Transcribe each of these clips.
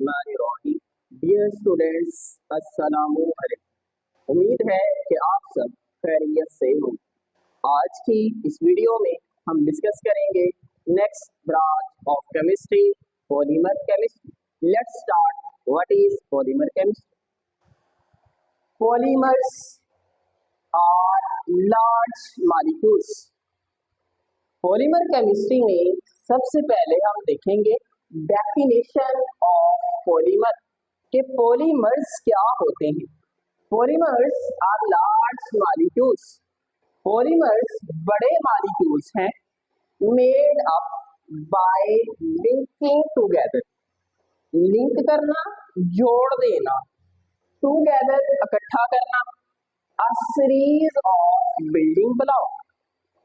बिस्मिल्लाहिर्रहमानिर्रहीम। Dear students, अस्सलामु अलैकुम। उम्मीद है कि आप सब खैरियत से हो। आज की इस वीडियो में हम डिस्कस करेंगे next branch of chemistry, polymer chemistry. Let's start. What is polymer chemistry? Polymers are large molecules. Polymer chemistry में सबसे पहले हम देखेंगे डेफिनेशन ऑफ पॉलीमर के पॉलीमर्स क्या होते हैं। Polymers are large molecules. Polymers बड़े मॉलिक्यूल्स हैं made up by linking together. Link करना, जोड़ देना, टुगेदर इकट्ठा करना, a series of building block.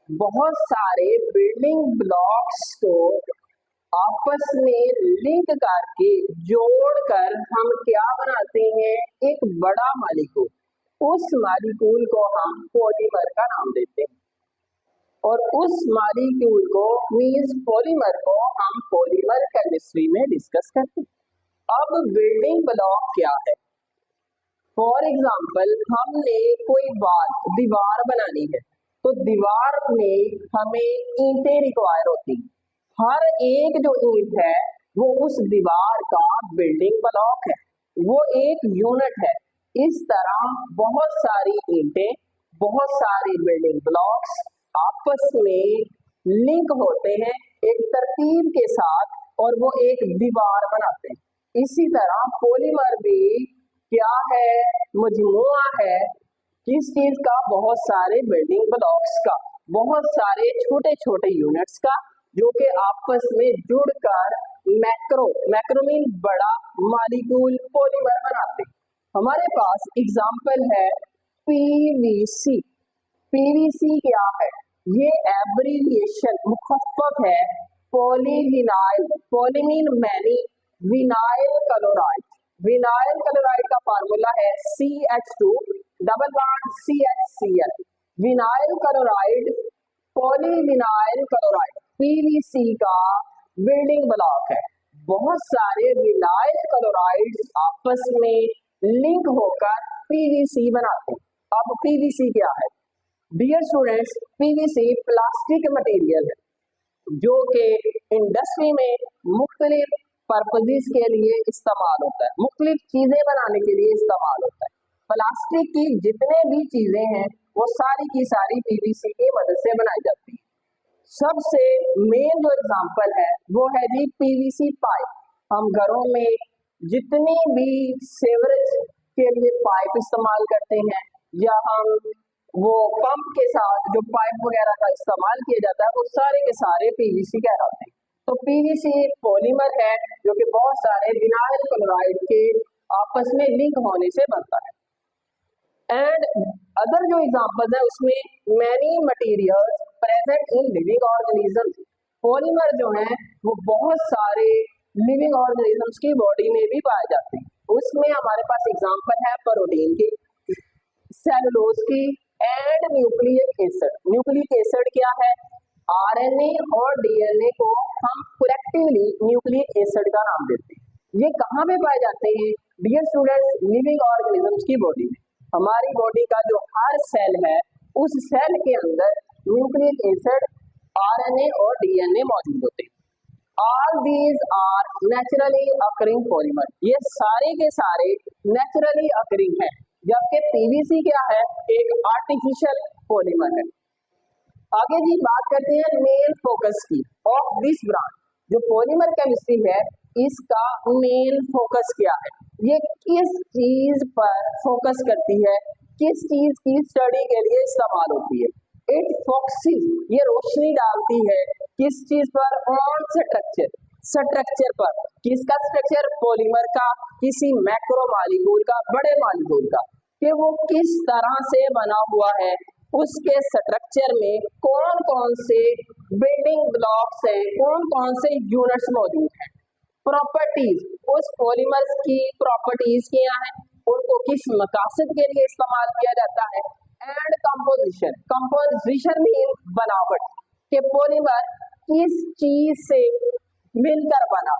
बहुत सारे बिल्डिंग ब्लॉक्स को आपस में लिंक करके जोड़कर हम क्या बनाते हैं? एक बड़ा मॉलिक्यूल। उस मॉलिक्यूल को हम पॉलीमर का नाम देते हैं और उस मॉलिक्यूल को मींस पॉलीमर को हम पॉलीमर केमिस्ट्री में डिस्कस करते हैं। अब बिल्डिंग ब्लॉक क्या है? फॉर एग्जाम्पल, हमने कोई दीवार बनानी है तो दीवार में हमें ईंटें रिक्वायर होती हैं। हर एक जो ईंट है वो उस दीवार का बिल्डिंग ब्लॉक है, वो एक यूनिट है। इस तरह बहुत सारी ईंटें, बहुत सारे बिल्डिंग ब्लॉक्स आपस में लिंक होते हैं एक तरतीब के साथ और वो एक दीवार बनाते हैं। इसी तरह पॉलीमर भी क्या है? मजमूआ है किस चीज का? बहुत सारे बिल्डिंग ब्लॉक्स का, बहुत सारे छोटे छोटे यूनिट्स का, जो कि आपस में जुड़कर मैक्रो मीन बड़ा मॉलिक्यूल पॉलीमर बनाते हैं। हमारे पास एग्जांपल है पीवीसी। पीवीसी क्या है? ये एब्रिविएशन मुखफ़्फ़फ़ है polyvinyl, poly mean many, vinyl chloride. Vinyl chloride का फार्मूला है CH2 double bond CHCl। Vinyl chloride, polyvinyl chloride PVC का बिल्डिंग ब्लॉक है। बहुत सारे विनाइल क्लोराइड्स आपस में लिंक होकर पीवीसी बनाते हैं। अब पीवीसी क्या है? Dear students, PVC plastic material है जो कि इंडस्ट्री में मुख्तलिफ पर्पजेस के लिए इस्तेमाल होता है, मुख्तलिफ चीजें बनाने के लिए इस्तेमाल होता है। प्लास्टिक की जितने भी चीजें हैं वो सारी की सारी पीवीसी की मदद से बनाई जाती है। सबसे मेन जो एग्जांपल है वो है जी पीवीसी पाइप। हम घरों में जितनी भी सीवरेज के लिए पाइप इस्तेमाल करते हैं या हम वो पंप के साथ जो पाइप वगैरह का इस्तेमाल किया जाता है वो सारे के सारे पीवीसी कहलाते हैं। तो पीवीसी एक पॉलीमर है जो कि बहुत सारे विनाइल क्लोराइड के आपस में लिंक होने से बनता है। एंड अदर जो एग्जांपल्स है उसमें many materials present in living organisms. Polymer जो है वो बहुत सारे लिविंग ऑर्गेनिजम्स की बॉडी में भी पाए जाते हैं। उसमें हमारे पास एग्जांपल है प्रोटीन की, सेलुलोज की and nucleic acid. Nucleic acid क्या है? आरएनए और डीएनए को हम कलेक्टिवली न्यूक्लिक एसिड का नाम देते हैं। ये कहाँ पे पाए जाते हैं? डियर स्टूडेंट्स, लिविंग ऑर्गेनिजम्स की बॉडी में। हमारी बॉडी का जो हर सेल है उस सेल के अंदर न्यूक्लिक एसिड, आरएनए और डीएनए मौजूद होते हैं। All these are naturally occurring polymer. ये सारे के सारे नेचुरली अकरिंग है, जबकि पीवीसी क्या है? एक आर्टिफिशियल पॉलीमर है। आगे जी बात करते हैं मेन फोकस की ऑफ दिस ब्रांच। जो पॉलीमर केमिस्ट्री है इसका मेन फोकस क्या है? ये किस चीज पर फोकस करती है, किस चीज की स्टडी के लिए इस्तेमाल होती है? इट फोकसेस, ये रोशनी डालती है किस चीज पर? ऑन स्ट्रक्चर, स्ट्रक्चर पर। किसका स्ट्रक्चर? पॉलीमर का, किसी मैक्रो मॉलिक्यूल का, बड़े मॉलिक्यूल का, कि वो किस तरह से बना हुआ है, उसके स्ट्रक्चर में कौन कौन से बिल्डिंग ब्लॉक्स हैं, कौन कौन से यूनिट्स मौजूद हैं। प्रॉपर्टीज, उस पॉलीमर्स की प्रॉपर्टीज क्या हैं, उनको किस मकसद के लिए इस्तेमाल किया जाता है। एंड कंपोजिशन, कंपोजिशन मीन बनावट, के पॉलीमर किस चीज से मिलकर बना।